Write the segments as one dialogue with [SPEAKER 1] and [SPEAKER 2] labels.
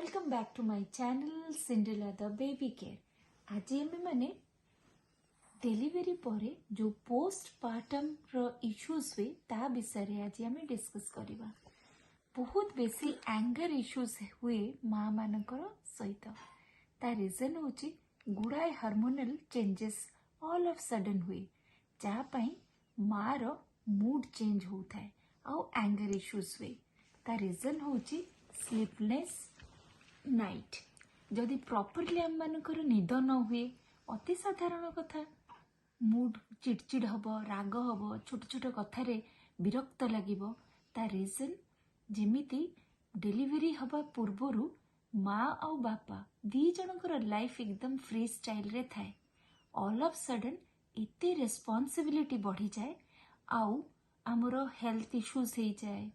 [SPEAKER 1] Welcome back to my channel Cinderella the baby care. आज आम मैंने डेलीवरी पर जो पोस्टपार्टम रो इश्यूज हुए ता विषय आज आम डिस्कस करवा। बहुत बेसी एंगर इश्यूज हुए माँ मानकर सहित ता रीजन होची गुड़ाए hormonal changes all of sudden हुए जहाँपाई माँ रो मूड चेंज होता है आउ एंगर इश्यूज हुए ता रीजन होची स्लीपलेस नाइट। जदि प्रॉपरली आम मानकर निद न हुए अति साधारण कथा मूड चिड़चिड़ हम राग हम छोट छोट कथार विरक्त लगे ता रीजन जेमिति डेलीवरी हवा पूर्वर माँ आउ बापा दी जनकर लाइफ एकदम फ्री स्टाइल रे थाए ऑल ऑफ सडन इतने रेस्पॉन्सिबिलिटी बढ़ी जाए आउ आमर हेल्थ इश्यूज हो जाए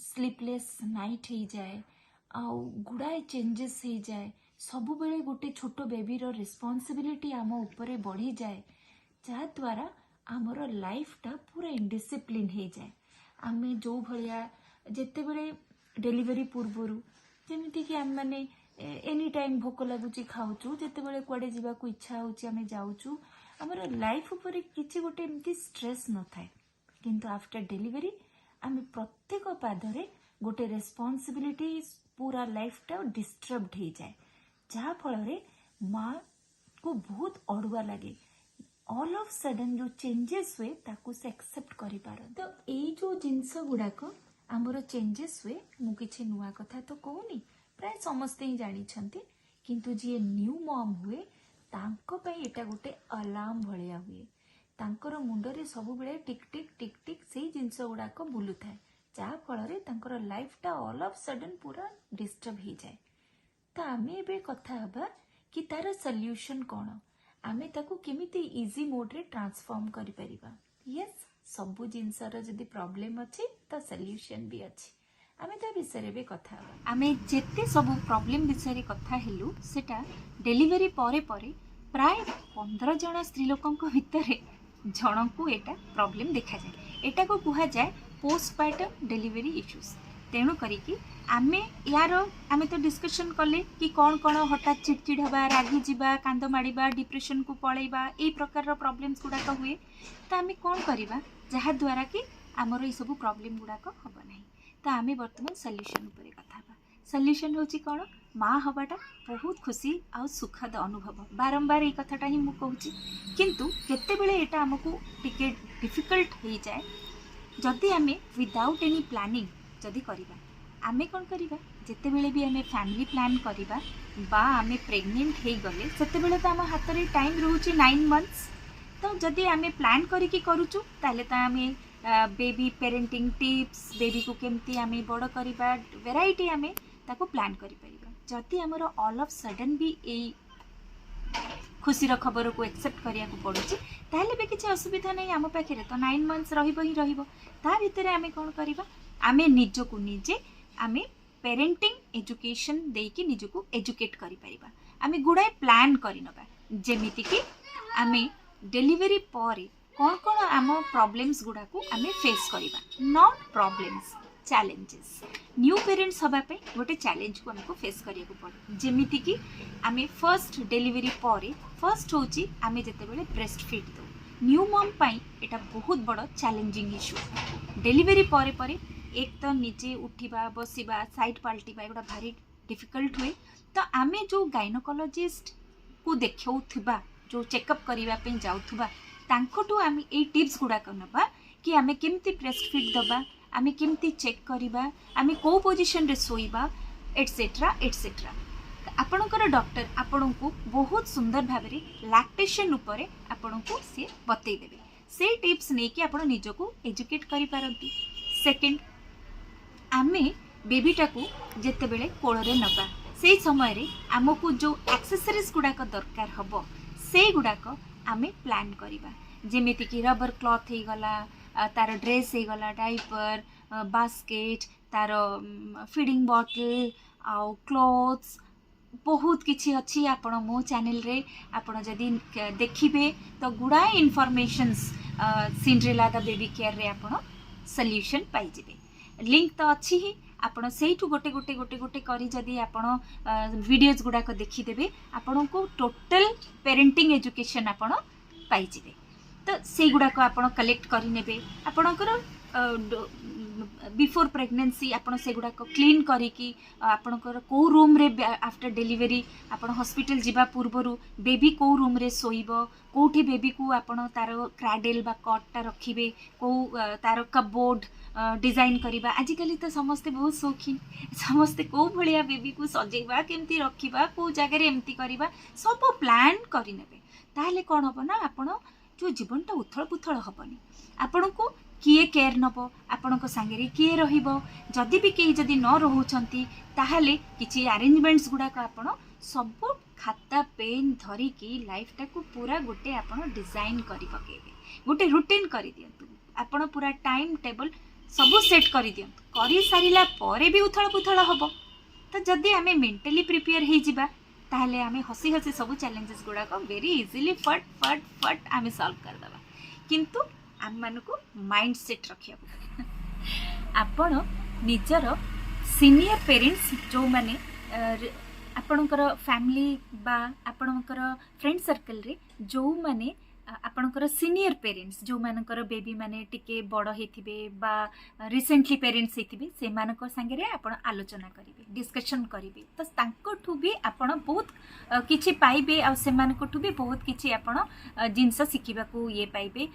[SPEAKER 1] स्लीपलेस नाइट हो जाए आउ गुड़ाए चेंजेस हो जाए सबु बेले गोटे छोट बेबीर रेस्पॉन्सिबिलिटी आम उपरे बढ़ी जाए जहाद्वारा आमर लाइफटा पूरा इनडिसिप्लिन हो जाए। आम जो भाया जिते बड़े डेलीवरी पूर्वर जमीती कि आम मैंने एनी टाइम भोक लगुच खाऊचु जिते बड़े कुआडे जावाक इच्छा होची आम जाऊचु आमर लाइफ उपरे किछि गोटे एमती स्ट्रेस न थाए किंतु आफ्टर डेलीवरी आम प्रत्येक पादरे गोटे रेस्पॉन्सिबिलिटी पूरा लाइफटा डिस्टर्ब्ड हो जाए जहाँ फल माँ को बहुत अड़ुआ लगे ऑल ऑफ सडन जो चेंजेस हुए ताकू से एक्सेप्ट करि पार। तो ये जो जिनस गुड़ाक आमर चेंजेस हुए मु किछि नुआ कथा तो कहूनी प्राय समस्ते ही जानिछंती किंतु जी न्यू मॉम हुए तांको पई एटा गोटे अलार्म भलिया हुए तांकर मुंडरे सब बेले टिक टिक टिक टिक से जिनस गुड़ाक बुलू थाए जहाँ फल लाइफटा ऑल ऑफ सडन पूरा डिस्टर्ब हो जाए। तो आम ए कथा हबा कि तार सॉल्यूशन कौन आमे ताकू केमिति इजी मोड रे ट्रांसफॉर्म करि परिबा। यस सबु जिनसर जदि प्रॉब्लम अछि तो सॉल्यूशन भी अछि आमे ता विषय रे कथा हबा। आमे जेते सबु प्रॉब्लम विषय रे कथा हेलु सेटा डेलीवरी परे परे प्राय 15 जन स्त्री लोकंक भितरे जनकू एटा प्रॉब्लम देखा जाए एटा को कहा जाए पोस्टपार्टम डेलीवरी इश्यूज। तेणु करिकी आमे यार आमे तो डिस्कशन कले कि कौन कौन हठात चिड़चिड़ हवा रागी जीवा कांद माड़ीबा डिप्रेशन को पलैबा ए प्रकार प्रॉब्लम्स गुड़ाक हुए तो आमे कौन करवा जहाँ द्वारा कि आमर ये सब प्रॉब्लम गुड़ाक हम ना। तो आमे वर्तमान सॉल्यूशन उपरे कथा हबा। सॉल्यूशन होची कौन माँ हवाटा बहुत खुशी आ सुखद अनुभव बारंबार ये कथाटा ही मु कहूची किंतु केतेबेले एटा हमकू टिके डिफिकल्ट हो जाए जदि आमे विदाउट एनी प्लानिंग जदि करिबा आमे कोन करिबा जेते बेले भी आमे फैमिली प्लान करिबा बा आमे प्रेग्नेंट हे गले सेते बेले त आम हाथ रे टाइम रहउची 9 मंथ्स। तो जदि आमे प्लान करिकि करूचु ताले त आमे बेबी पेरेंटिंग टिप्स बेबी को केमती आमे बड़ करिबा वेराइटी आमे ताको प्लान करि परिबा। जदि हमर ऑल ऑफ सडन भी ए खुशीर खबर को एक्सेप्ट करिया को पड़ुची ताहले भी किसी असुविधा नहीं आम पाखे तो 9 मंथ्स रहिबो ही रहिबो। ता भितर आमे कोन करिबा आमे निजको निजे आमे पेरेंटिंग एजुकेशन देकी निजको एजुकेट करि परिबा। आमे गुडाय प्लान करि नबा जेमिति कि आमे डेलीवरी परे कोन कोन आम प्रॉब्लम्स गुडा को आमे फेस करिबा not problems challenges. New parents हबा पे गोटे चैलेंज को हमको फेस करिया को पड़े जेमिति कि आमे फर्स्ट डेलीवरी परे फर्स्ट होची आमे जते बेले ब्रेस्ट फीड दो न्यू मॉम पाई एटा बहुत बड़ चैलेंजिंग इश्यू। डेलीवरी परे परे एक तो नीचे उठिबा बसिबा साइड पाल्टिबा एटा भारी डिफिकल्ट हुए। तो आमे जो गायनोकोलॉजिस्ट को देखौथबा जो चेकअप करिवा पे जाउथबा तांकोटू आमे ए टिप्स गुडा करनबा कि आमे केमती ब्रेस्ट फीड दबा आमे केमती चेक करिबा आमे को पोजीशन रे सोइबा एटसेट्रा एटसेट्रा। आपणकर डॉक्टर आपण को बहुत सुंदर भाव में लैक्टेशन उपरे आपण को से बतई देबे से टिप्स नहीं कि आपण निज को एजुकेट करि पारंती। सेकंड आमे बेबीटा को जेते बेले कोल रे नबा से समय रे हमको जो एक्सेसरीज गुडाक दरकार हबो से गुडाक आमे प्लान करिबा जेमिति कि रबर क्लॉथ हे गला तार ड्रेस हे गला डाइपर बास्केट तार फीडिंग बॉटल आउ क्लोथ्स बहुत किछि अच्छी आपण मो चैनल रे आपण जदि देखिबे तो गुडाए इनफॉरमेशंस सिंड्रेला द बेबी केयर रे आपण सॉल्यूशन पाई जिबे। लिंक तो अच्छी ही
[SPEAKER 2] आपण सेठू गोटे गोटे गोटे गोटे करी जदि आपण वीडियोज गुड़ाक देखीदेवे आपण को टोटल पेरेंटिंग एजुकेशन आपण पाइजिवे। तो से गुड़ाक आपण कलेक्ट करें आपणकर बिफोर प्रेगनेंसी आपण से गुड़ाक क्लीन करिकी आपणकर को रूम रे आफ्टर डिलीवरी आपण हॉस्पिटल जिबा पूर्वरु बेबी को रूम रे सोइबो कोठी बेबी को आपण तार क्राडेल बा कटटा रखिबे को तार कपबोर्ड डिजाइन करिबा। आजिकली तो समस्ते बहुत शौकीन समस्ते को भलिया बेबी को सजेबा केमती रखिबा को जगह एमती करिबा सब प्लान करि नेबे। ताहले कोन हबो ना आपण जो जीवनटा उथल पुथल हबनी आपण को किए केयर नब आपण सांगे किए रहिबो जदि भी कहीं जदि न रोचंती ताहले किछि अरेंजमेंट्स गुड़ाक आपण सब खाता पेन धरिकी लाइफटा को पूरा गोटे आपण डिजाइन करि पकेबे गोटे रूटीन करि दियंतु आपण पूरा टाइम टेबल सब सेट करि दियंतु करि सारिला परे भी उथल पुथल हबो। तो जदि आमे मेंटली प्रिपेयर हे जिबा ताहले आमे हसी हसी सब चैलेंजेस गुड़ाक वेरी इजीली फट फट फट आमे सॉल्व कर दबा। किंतु आम मानक माइंड सेट रखिया आपण निजर सीनियर पेरेंट्स जो माने आपणकर फैमिली बा आपणकर फ्रेंड सर्कल रे जो माने आपणकर सीनियर पेरेंट्स जो मानकर बेबी माने टिके बड़ हेथिबे बा रिसेंटली पेरेंट्स हेथिबे से मानक संगे रे आपण आलोचना करिवे डिस्कशन करिवे। तो तांकोठु भी आपण बहुत किछि पाइबे आ से मानकोठु भी बहुत किछि आपण जिंस सिखिबा को ये पाइबे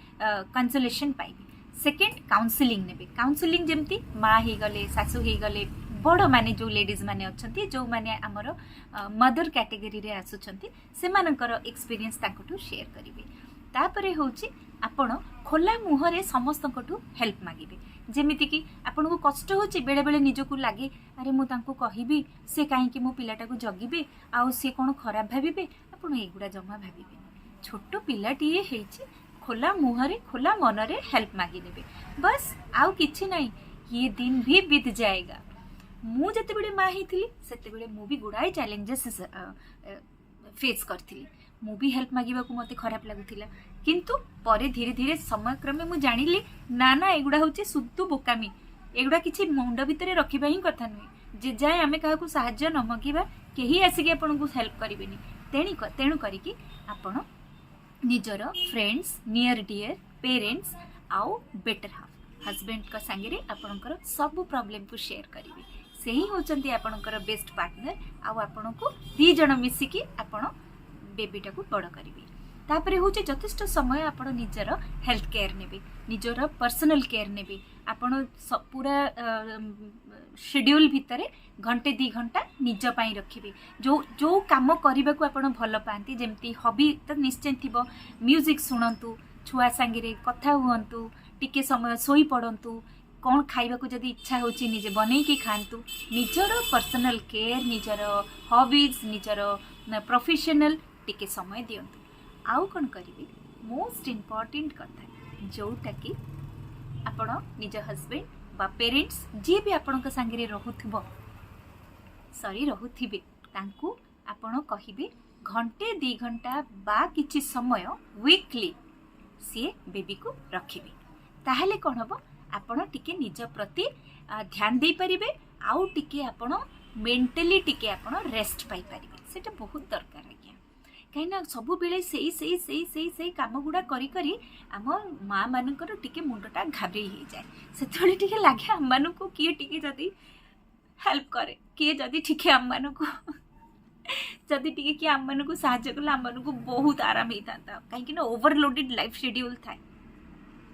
[SPEAKER 2] कंसोलेशन पाइबे। सेकंड काउंसलिंग नेबे काउंसलिंग जेमती माँ हे गले सासु हे गले बड़ माने जो लेडीज माने अच्छंती जो माने हमर मदर कैटेगरी रे आसुचंती से मानकर एक्सपीरियंस तांकोठु शेयर करिवे। तापरे होची आपण खोला मुहरे समस्त हेल्प मागिबे जेमिति कि आपन को कष्ट होची बेले बेले निजको लागे अरे मु तांको कहिबी से काहे कि मो पिलाटा को जगिबे आ से कोन खराब भाबिबे आपन एगुडा जमा भाबिबे छोटो पिलाटी हेची खोला मुहरे खोला मनरे हेल्प मागी नेबे बस आउ किछि नाही ये दिन भी बीत जाएगा। मु जते बेले मा हेथिली सेते बेले मु भी गुडाई चैलेंजेस फेस करथिली मु भी हेल्प मागिबा को मते खराब लागुथिला किंतु परे धीरे धीरे समय क्रमे मु जानिली ना ना एगुडा होचे सुद्दु बोकामी एगुडा किछि मुंड भितरे रखिबा ही कथा नै जे जाय आमे काहा को सहाय्य न मगिबा केही आसीके आपन को हेल्प करिवेनी तेणु करिकी आपण निजर फ्रेंड्स नियर डियर पेरेंट्स आउ बेटर हाफ हस्बैंड का संगे रे आपनकर सब प्रॉब्लम को शेयर करिवे से ही होचंती आपनकर बेस्ट पार्टनर आउ आपन को दी जण मिसिकी आपण बेबीटा को बड़ करेंगे। तापरे होचे जथेष्ट समय आपण निजर हेल्थ केयर नेबे निजर पर्सनल केयर नेबे आपण पूरा शेड्यूल भितरे घंटे 2 घंटा निज पाई रखिबे जो जो काम करबा को आपण भल पाती जेमती हॉबी तो निश्चय थिबो म्यूजिक सुनंतु छुआ संगे कथा हुअंतु टिके समय सोई पड़ंतु कौन खाइबा को जदि इच्छा होची निजे बनै के खांतु निजर पर्सनल केयर निजर हॉबीज निजर प्रोफेशनल टिके समय दियंतु आउ कौन करिवे मोस्ट इम्पोर्टेंट कथा जोटा कि आपण निज हस्बैंड बा पेरेंट्स जी भी आपण संगे रहुथिबो रहुथिबे तांकू आपण कहिबे घंटे 2 घंटा बा किछि समय वीकली सी बेबी को रखिबे ताहले कोन हबो आपण टिके निज प्रति ध्यान दे परिबे आउ टिके आपण मेंटली टिके आपण रेस्ट पाई परिबे सेटा बहुत दरकार आज्ञा कहीं सब बेले से काम गुड़ा करी करी आम माँ मानकर टिके मुंडटा घाबरी हो जाए से टिके लगे आम मान को किए टिके जदि हेल्प करे किए जदि ठीक आम मान को जदि टिके किए आम मान को साहाय्य कले आम मान को बहुत आराम होता कहीं ओवरलोडेड लाइफ शेड्यूल थाए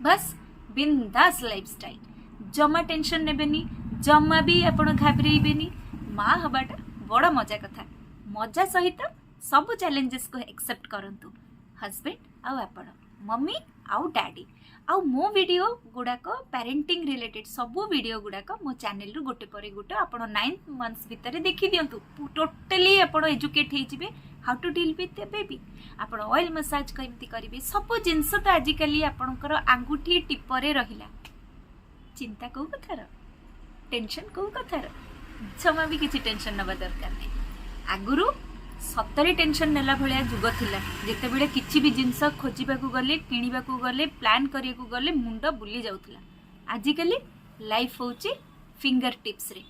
[SPEAKER 2] बस बिंदास लाइफस्टाइल जमा टेंशन नेबेनी जमा भी आपण घाबरेबेनी माँ हबाटा बड़ मजा कथा मजा सहित सब चैलेंजेस को एक्सेप्ट करंतु हस्बैंड आउ आपण मम्मी आउ डैडी आउ मो वीडियो गुड़ाक पेरेंटिंग रिलेटेड सब वीडियो गुड़ाक मो चैनल रु गोटे पर गोटे आपण 9 मंथ्स भितर देखि दियंतु टोटली आपण एजुकेट हे जिवे how to deal with the baby आपण ऑयल मसाज केमती करिवे सब जिंस तो आजिकली आपणकर आंगुठी टिपरे रहिला चिंता को कथार टेंशन को कथार जमा भी किसी टेंशन नबा दरकार नहीं आगुरु सतरे टेंशन नेला भलिया जुग थिला जेते बेले किछि भी जिंस खोजिबा को गले किनिबा को गले प्लान करिया को गले मुंड बुली जाउथिला आजिकली लाइफ होची फिंगर टिप्स रे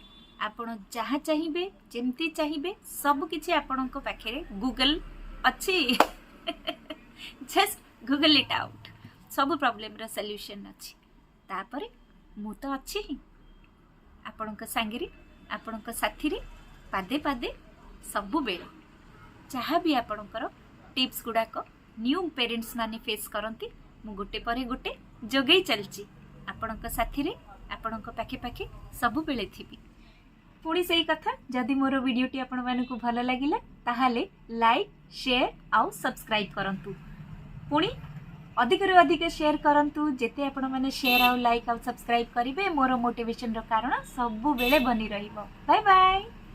[SPEAKER 2] आपण जहाँ चाहिए जमती चाहिए सब किसी आपण पाखे गूगल अच्छी जस्ट गूगल इट आउट सब प्रॉब्लम रो सॉल्यूशन अच्छी तापर मु तो अच्छी ही आपणक सांगे आपणक साथी रे पादे पादे सबु बेले जहाँ भी आपणकर टिप्स गुड़ाक न्यू पेरेंट्स माने फेस करती मु गोटे पर गोटे जोगई चलची आपणक साथी रे आपणक पाखे पाखे सबु बेले थिबी पुणी से कथा जदि मोर वीडियोटी आपण मानकु भल लागिला ताहाले लाइक शेयर आउ सब्सक्राइब करंतु पुणी अधिक रु अधिक शेयर करंतु जेते आपण माने शेयर आउ लाइक आउ सब्सक्राइब करिवे मोर मोटिवेशन रो कारण सबु बेले बनी रहिबो बाय बाय।